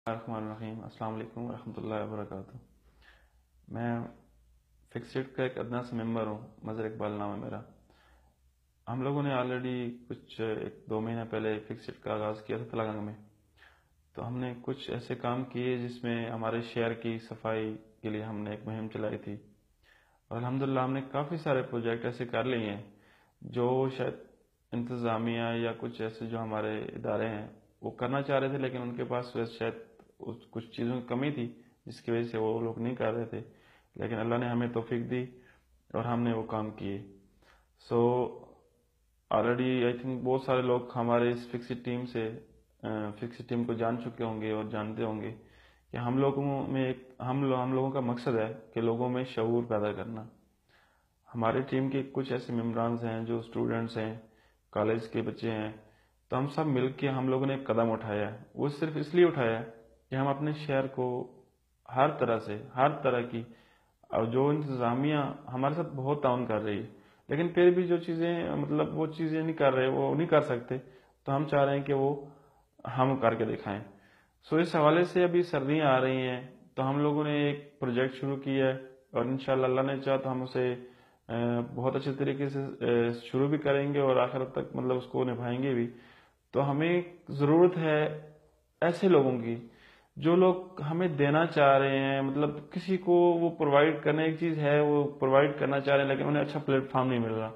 الرحمن الرحیم، السلام علیکم ورحمۃ اللہ وبرکاتہ۔ میں فکسڈ کا ایک ادنا سے ممبر ہوں، مظہر اقبال نام ہے میرا۔ ہم لوگوں نے آلریڈی کچھ 1-2 مہینہ پہلے فکسڈ کا آغاز کیا تھا تلنگانہ میں۔ تو ہم نے کچھ ایسے کام کیے جس میں ہمارے شہر کی صفائی کے لیے ہم نے ایک مہم چلائی تھی، اور الحمدللہ ہم نے کافی سارے پروجیکٹ ایسے کر لیے ہیں جو شاید انتظامیہ یا کچھ ایسے جو ہمارے ادارے ہیں وہ کرنا چاہ رہے تھے، لیکن ان کے پاس شاید کچھ چیزوں کی کمی تھی جس کی وجہ سے وہ لوگ نہیں کر رہے تھے، لیکن اللہ نے ہمیں توفیق دی اور ہم نے وہ کام کیے۔ سو آلریڈی آئی تھنک بہت سارے لوگ ہمارے اس فکسڈ ٹیم کو جان چکے ہوں گے اور جانتے ہوں گے کہ ہم لوگوں کا مقصد ہے کہ لوگوں میں شعور پیدا کرنا۔ ہماری ٹیم کے کچھ ایسے ممبرانز ہیں جو اسٹوڈنٹس ہیں، کالج کے بچے ہیں، تو ہم سب مل کے ہم لوگوں نے ایک قدم اٹھایا ہے۔ وہ صرف اس لیے اٹھایا ہے کہ ہم اپنے شہر کو ہر طرح کی، اور جو انتظامیہ ہمارے ساتھ بہت تعاون کر رہی ہے، لیکن پھر بھی جو چیزیں وہ چیزیں نہیں کر رہے، وہ نہیں کر سکتے، تو ہم چاہ رہے ہیں کہ وہ ہم کر کے دکھائیں۔ سو اس حوالے سے ابھی سردیاں آ رہی ہیں تو ہم لوگوں نے ایک پروجیکٹ شروع کیا ہے، اور انشاءاللہ اللہ نے چاہا تو ہم اسے بہت اچھے طریقے سے شروع بھی کریں گے اور آخر تک اس کو نبھائیں گے بھی۔ تو ہمیں ضرورت ہے ایسے لوگوں کی جو لوگ ہمیں دینا چاہ رہے ہیں، کسی کو وہ پرووائڈ کرنے ایک چیز ہے، وہ پرووائڈ کرنا چاہ رہے ہیں لیکن انہیں اچھا پلیٹ فارم نہیں مل رہا۔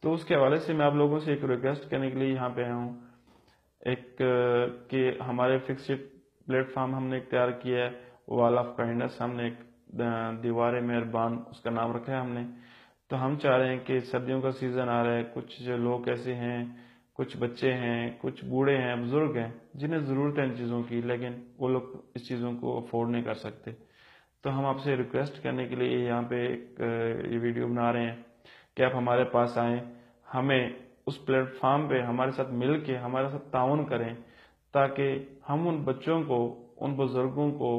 تو اس کے حوالے سے میں آپ لوگوں سے ایک ریکویسٹ کرنے کے لیے یہاں پہ آیا ہوں، کہ ہمارے فکسڈ پلیٹ فارم ہم نے تیار کیا ہے، وال آف کائنڈنس، ہم نے ایک دیوار مہربان اس کا نام رکھا ہے ہم نے۔ تو ہم چاہ رہے ہیں کہ سردیوں کا سیزن آ رہا ہے، کچھ لوگ ایسے ہیں، کچھ بچے ہیں، کچھ بوڑھے ہیں، بزرگ ہیں جنہیں ضرورت ہے ان چیزوں کی، لیکن وہ لوگ اس چیزوں کو افورڈ نہیں کر سکتے۔ تو ہم آپ سے ریکویسٹ کرنے کے لیے یہاں پہ یہ ویڈیو بنا رہے ہیں کہ آپ ہمارے پاس آئیں، ہمیں اس پلیٹ فارم پہ ہمارے ساتھ مل کے ہمارے ساتھ تعاون کریں، تاکہ ہم ان بچوں کو، ان بزرگوں کو،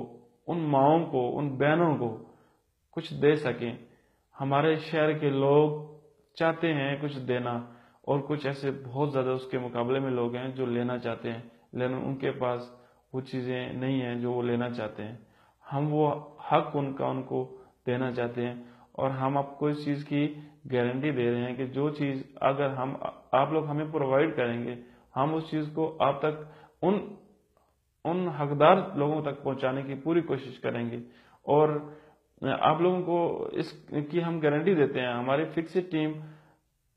ان ماؤں کو، ان بہنوں کو کچھ دے سکیں۔ ہمارے شہر کے لوگ چاہتے ہیں کچھ دینا، اور کچھ ایسے بہت زیادہ اس کے مقابلے میں لوگ ہیں جو لینا چاہتے ہیں، لیکن ان کے پاس وہ چیزیں نہیں ہیں جو وہ لینا چاہتے ہیں۔ ہم وہ حق ان کو دینا چاہتے ہیں، اور ہم آپ کو اس چیز کی گارنٹی دے رہے ہیں کہ جو چیز اگر آپ لوگ ہمیں پرووائڈ کریں گے، ہم اس چیز کو آپ تک ان حقدار لوگوں تک پہنچانے کی پوری کوشش کریں گے، اور آپ لوگوں کو اس کی ہم گارنٹی دیتے ہیں۔ ہماری فکسڈ ٹیم،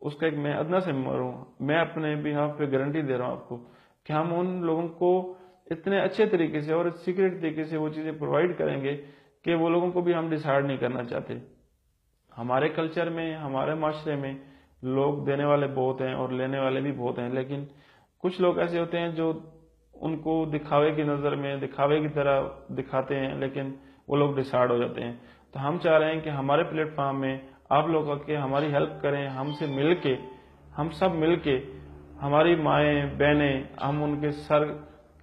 اس کا ایک میں ادنا سے ممبر ہوں، میں اپنے بہاف پہ گارنٹی دے رہا ہوں آپ کو کہ ہم ان لوگوں کو اتنے اچھے طریقے سے اور سیکریٹ طریقے سے وہ چیزیں پرووائڈ کریں گے کہ وہ لوگوں کو بھی ہم ڈیسائیڈ نہیں کرنا چاہتے۔ ہمارے کلچر میں، ہمارے معاشرے میں لوگ دینے والے بہت ہیں اور لینے والے بھی بہت ہیں، لیکن کچھ لوگ ایسے ہوتے ہیں جو ان کو دکھاوے کی نظر میں، دکھاوے کی طرح دکھاتے ہیں، لیکن وہ لوگ ڈیسائیڈ ہو جاتے ہیں۔ تو ہم چاہ رہے ہیں کہ ہمارے پلیٹ فارم میں آپ لوگ آ کے ہماری ہیلپ کریں، ہم سے مل کے، ہم سب مل کے، ہماری مائیں بہنیں، ہم ان کے سر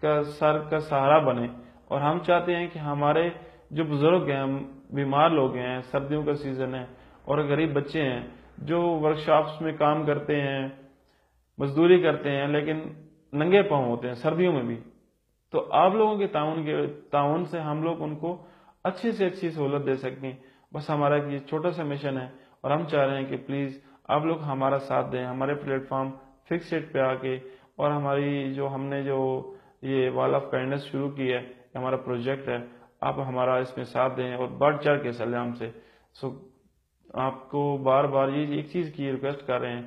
کا سہارا بنیں۔ اور ہم چاہتے ہیں کہ ہمارے جو بزرگ ہیں، بیمار لوگ ہیں، سردیوں کا سیزن ہے، اور غریب بچے ہیں جو ورکشاپس میں کام کرتے ہیں، مزدوری کرتے ہیں، لیکن ننگے پاؤں ہوتے ہیں سردیوں میں بھی، تو آپ لوگوں کے تعاون سے ہم لوگ ان کو اچھی سے اچھی سہولت دے سکیں۔ بس ہمارا یہ چھوٹا سا مشن ہے، اور ہم چاہ رہے ہیں کہ پلیز آپ لوگ ہمارا ساتھ دیں، ہمارے پلیٹ فارم فکسڈ پہ آ کے، اور ہم نے جو یہ وال آف کائنڈنس شروع کی ہے، ہمارا پروجیکٹ ہے، آپ ہمارا اس میں ساتھ دیں اور بڑھ چڑھ کے چلیں ہم سے۔ سو آپ کو بار بار یہ ایک چیز کی ریکویسٹ کر رہے ہیں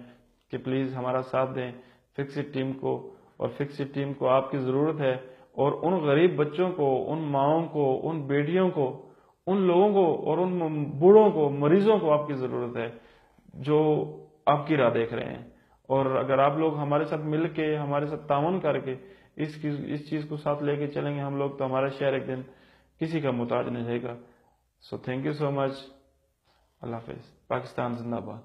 کہ پلیز ہمارا ساتھ دیں فکسڈ ٹیم کو، اور فکسڈ ٹیم کو آپ کی ضرورت ہے، اور ان غریب بچوں کو، ان ماؤں کو، ان بیٹیوں کو، ان لوگوں کو، اور ان بوڑھوں کو، مریضوں کو آپ کی ضرورت ہے جو آپ کی راہ دیکھ رہے ہیں۔ اور اگر آپ لوگ ہمارے ساتھ مل کے، ہمارے ساتھ تعاون کر کے اس چیز کو ساتھ لے کے چلیں گے ہم لوگ، تو ہمارا شہر ایک دن کسی کا محتاج نہیں رہے گا۔ سو تھینک یو سو مچ۔ اللہ حافظ۔ پاکستان زندہ باد۔